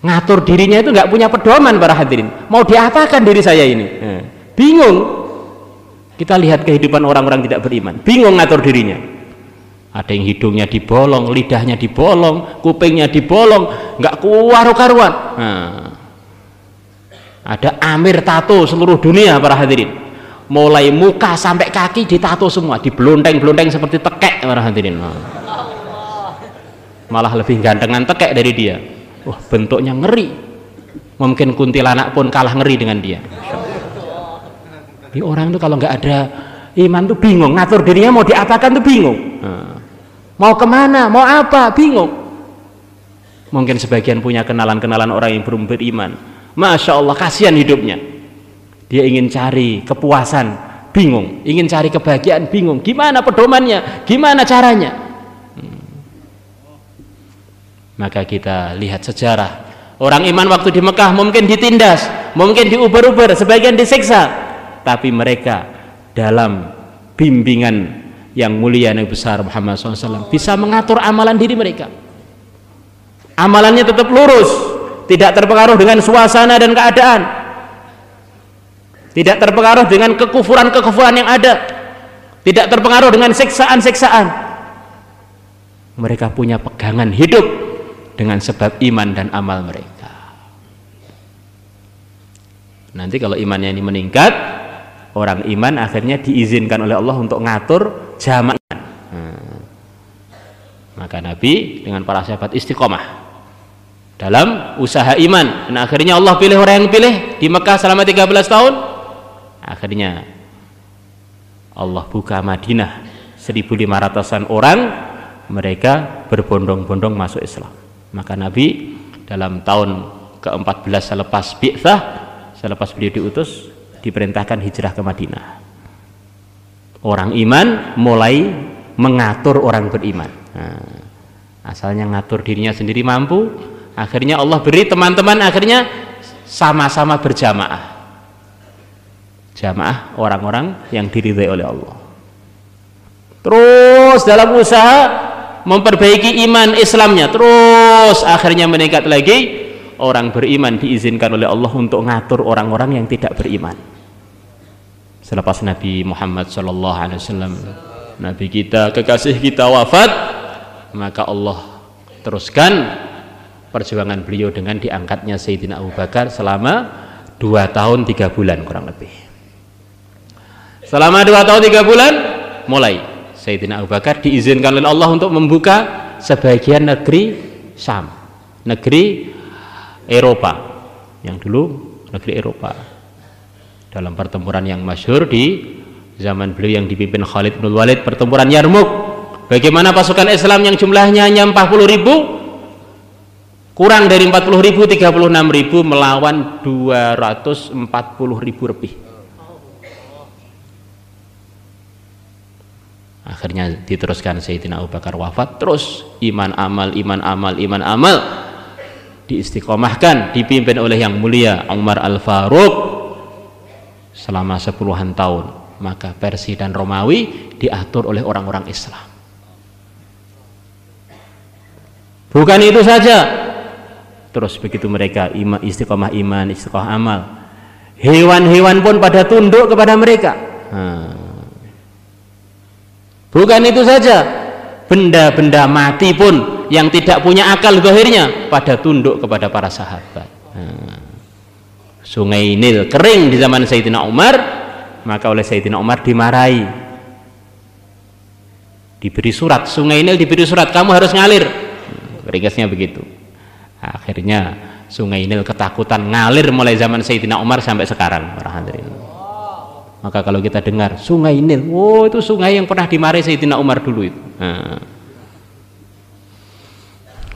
ngatur dirinya itu nggak punya pedoman. Para hadirin, mau diapakan diri saya ini? Bingung. Kita lihat kehidupan orang-orang tidak beriman, bingung ngatur dirinya. Ada yang hidungnya dibolong, lidahnya dibolong, kupingnya dibolong, nggak karu-karuan. Ada amir tato seluruh dunia, para hadirin. Mulai muka sampai kaki ditato semua, diblonteng-blonteng seperti tekek, para hadirin. Malah lebih gantengan tekek dari dia. Wah, bentuknya ngeri. Mungkin kuntilanak pun kalah ngeri dengan dia. Jadi orang itu kalau nggak ada iman tuh bingung, ngatur dirinya mau diapakan tuh bingung. Mau kemana, mau apa, bingung. Mungkin sebagian punya kenalan-kenalan orang yang belum beriman. Masya Allah, kasihan hidupnya. Dia ingin cari kepuasan, bingung. Ingin cari kebahagiaan, bingung. Gimana pedomannya, gimana caranya? Maka kita lihat sejarah. Orang iman waktu di Mekah mungkin ditindas, mungkin diuber-uber, sebagian disiksa. Tapi mereka dalam bimbingan yang mulia Nabi besar Muhammad SAW bisa mengatur amalan diri mereka. Amalannya tetap lurus, tidak terpengaruh dengan suasana dan keadaan, tidak terpengaruh dengan kekufuran-kekufuran yang ada, tidak terpengaruh dengan siksaan-siksaan. Mereka punya pegangan hidup dengan sebab iman dan amal mereka. Nanti kalau imannya ini meningkat, orang iman akhirnya diizinkan oleh Allah untuk ngatur jamaah. Maka Nabi dengan para sahabat istiqomah dalam usaha iman, dan akhirnya Allah pilih orang yang pilih di Mekah selama 13 tahun. Akhirnya Allah buka Madinah, 1.500-an orang, mereka berbondong-bondong masuk Islam. Maka Nabi dalam tahun ke-14 selepas bi'tsah, selepas beliau diutus, diperintahkan hijrah ke Madinah. Orang iman mulai mengatur orang beriman. Asalnya ngatur dirinya sendiri mampu, akhirnya Allah beri teman-teman, akhirnya sama-sama berjamaah. Jamaah orang-orang yang diridhai oleh Allah. Terus dalam usaha memperbaiki iman Islamnya, terus akhirnya meningkat lagi. Orang beriman diizinkan oleh Allah untuk ngatur orang-orang yang tidak beriman. Selepas Nabi Muhammad SAW, Nabi kita, kekasih kita wafat, maka Allah teruskan perjuangan beliau dengan diangkatnya Sayyidina Abu Bakar selama 2 tahun 3 bulan kurang lebih. Selama 2 tahun 3 bulan mulai Sayyidina Abu Bakar diizinkan oleh Allah untuk membuka sebagian negeri Syam, negeri Eropa, yang dulu negeri Eropa, dalam pertempuran yang masyhur di zaman beliau yang dipimpin Khalid bin Walid, pertempuran Yarmuk. Bagaimana pasukan Islam yang jumlahnya hanya 40.000, kurang dari 40.000, 36.000 melawan 240.000 lebih. Akhirnya diteruskan Sayyidina Abu Bakar wafat, terus iman amal diistiqomahkan, dipimpin oleh yang mulia Umar Al-Faruq selama 10-an tahun. Maka Persia dan Romawi diatur oleh orang-orang Islam. Bukan itu saja, terus begitu mereka istiqomah iman, istiqomah amal, Hewan-hewan pun pada tunduk kepada mereka. Bukan itu saja, benda-benda mati pun yang tidak punya akal zahirnya pada tunduk kepada para sahabat. Sungai Nil kering di zaman Sayyidina Umar, maka oleh Sayyidina Umar dimarahi, diberi surat. Sungai Nil diberi surat, kamu harus ngalir. Ringkasnya begitu. Akhirnya Sungai Nil ketakutan ngalir mulai zaman Sayyidina Umar sampai sekarang, para hadirin. Maka kalau kita dengar Sungai Nil, oh itu sungai yang pernah dimarahi Sayyidina Umar dulu itu.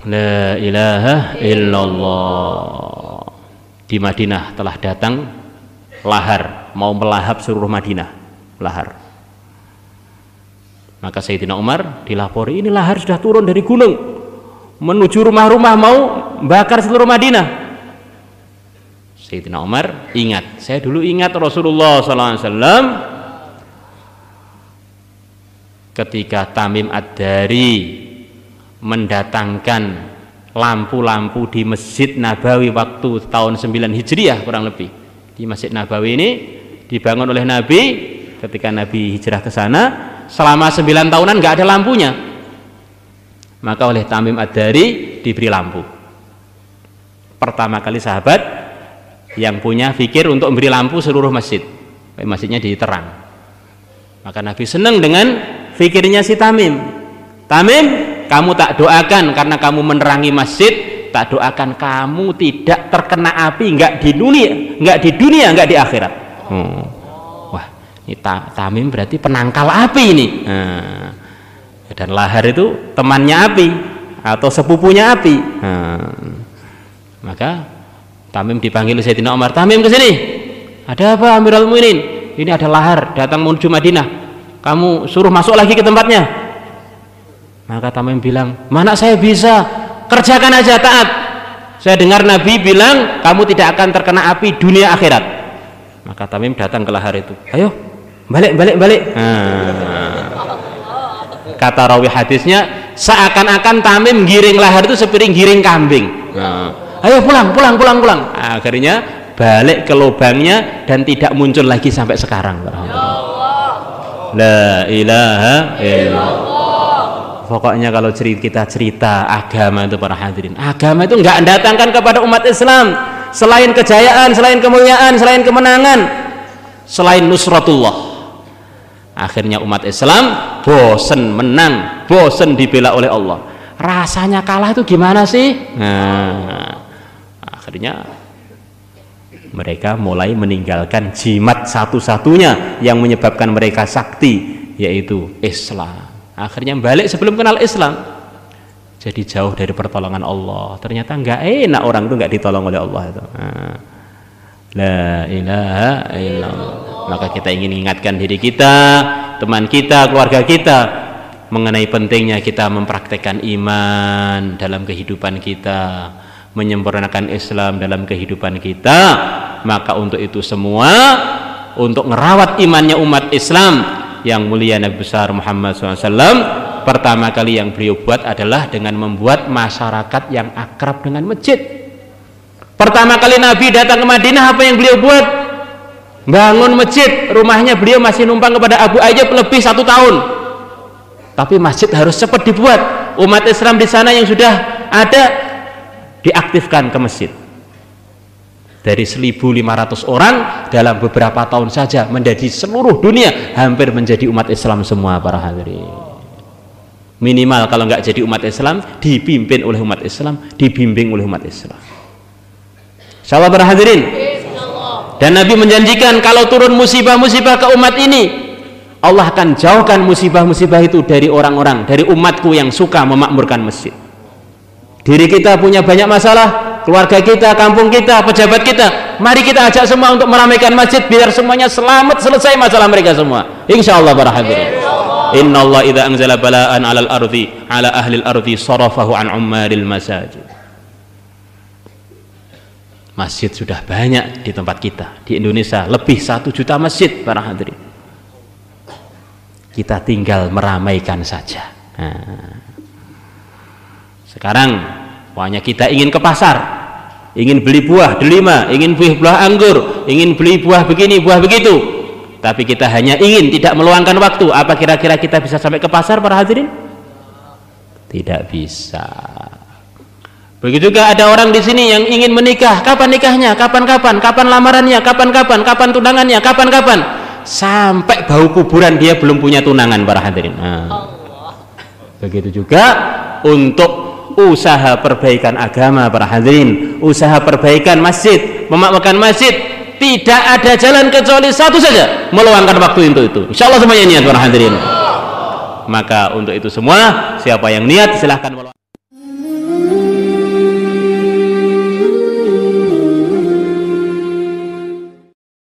La ilaha illallah. Di Madinah telah datang lahar, mau melahap seluruh Madinah, lahar. Maka Sayyidina Umar dilapori, ini lahar sudah turun dari gunung menuju rumah-rumah, mau bakar seluruh Madinah. Sayyidina Umar ingat, saya dulu ingat Rasulullah SAW ketika Tamim Ad-Dari mendatangkan lampu-lampu di Masjid Nabawi waktu tahun 9 Hijriah kurang lebih. Di Masjid Nabawi ini dibangun oleh Nabi ketika Nabi hijrah ke sana, selama 9 tahunan nggak ada lampunya. Maka oleh Tamim Ad-Dari diberi lampu. Pertama kali sahabat yang punya fikir untuk memberi lampu seluruh masjid, masjidnya diterang. Maka Nabi senang dengan fikirnya si Tamim. Tamim, kamu tak doakan karena kamu menerangi masjid, tak doakan kamu tidak terkena api, enggak di dunia, enggak di akhirat. Wah, ini Tamim berarti penangkal api ini. Dan lahar itu temannya api atau sepupunya api. Maka Tamim dipanggil Sayyidina Umar, Tamim ke sini. Ada apa Amirul Mukminin? Ini ada lahar datang menuju Madinah. Kamu suruh masuk lagi ke tempatnya. Maka Tamim bilang, mana saya bisa, kerjakan aja, taat. Saya dengar Nabi bilang kamu tidak akan terkena api dunia akhirat. Maka Tamim datang ke lahar itu, ayo balik. Kata rawi hadisnya, seakan-akan Tamim giring lahar itu seperti giring kambing. Ayo pulang. Akhirnya balik ke lubangnya dan tidak muncul lagi sampai sekarang. La ilaha illallah. Pokoknya kalau kita cerita agama itu, para hadirin, agama itu enggak mendatangkan kepada umat Islam selain kejayaan, selain kemuliaan, selain kemenangan, selain nusratullah. Akhirnya umat Islam bosen menang, bosen dibela oleh Allah. Rasanya kalah itu gimana sih? Akhirnya mereka mulai meninggalkan jimat satu-satunya yang menyebabkan mereka sakti, yaitu Islam. Akhirnya balik sebelum kenal Islam, jadi jauh dari pertolongan Allah. Ternyata nggak enak orang itu nggak ditolong oleh Allah itu. La ilaha illallah. Maka kita ingin ingatkan diri kita, teman kita, keluarga kita mengenai pentingnya kita mempraktekkan iman dalam kehidupan kita, menyempurnakan Islam dalam kehidupan kita. Maka untuk itu semua, untuk merawat imannya umat Islam yang mulia Nabi besar Muhammad SAW, pertama kali yang beliau buat adalah dengan membuat masyarakat yang akrab dengan masjid. Pertama kali Nabi datang ke Madinah, apa yang beliau buat? Bangun masjid. Rumahnya beliau masih numpang kepada Abu Ayyub lebih 1 tahun, tapi masjid harus cepat dibuat. Umat Islam di sana yang sudah ada diaktifkan ke masjid. Dari 1.500 orang dalam beberapa tahun saja menjadi seluruh dunia hampir menjadi umat Islam semua, para hadirin. Minimal kalau nggak jadi umat Islam, dipimpin oleh umat Islam, dibimbing oleh umat Islam. Insyaallah, para hadirin. Dan Nabi menjanjikan kalau turun musibah-musibah ke umat ini, Allah akan jauhkan musibah-musibah itu dari orang-orang, dari umatku yang suka memakmurkan masjid. Diri kita punya banyak masalah, keluarga kita, kampung kita, pejabat kita, mari kita ajak semua untuk meramaikan masjid biar semuanya selamat, selesai masalah mereka semua. Insyaallah, para hadirin. Innallaha idza anzala bala'an 'alal ardi 'ala ahli al-ardi sarafahu an ummaril masajid. Masjid sudah banyak di tempat kita, di Indonesia lebih 1 juta masjid, para hadirin. Kita tinggal meramaikan saja. Sekarang pokoknya kita ingin ke pasar, ingin beli buah delima, ingin beli buah anggur, ingin beli buah begini, buah begitu, tapi kita hanya ingin tidak meluangkan waktu, apa kira-kira kita bisa sampai ke pasar para hadirin? Tidak bisa. Begitu juga ada orang di sini yang ingin menikah, kapan nikahnya, kapan-kapan, kapan lamarannya, kapan-kapan, kapan tunangannya, kapan-kapan, sampai bau kuburan dia belum punya tunangan para hadirin. Nah, begitu juga untuk usaha perbaikan agama para hadirin, usaha perbaikan masjid, memakmurkan masjid, tidak ada jalan kecuali satu saja, meluangkan waktu untuk itu. Insyaallah semuanya niat para hadirin. Maka untuk itu semua, siapa yang niat silahkan meluangkan.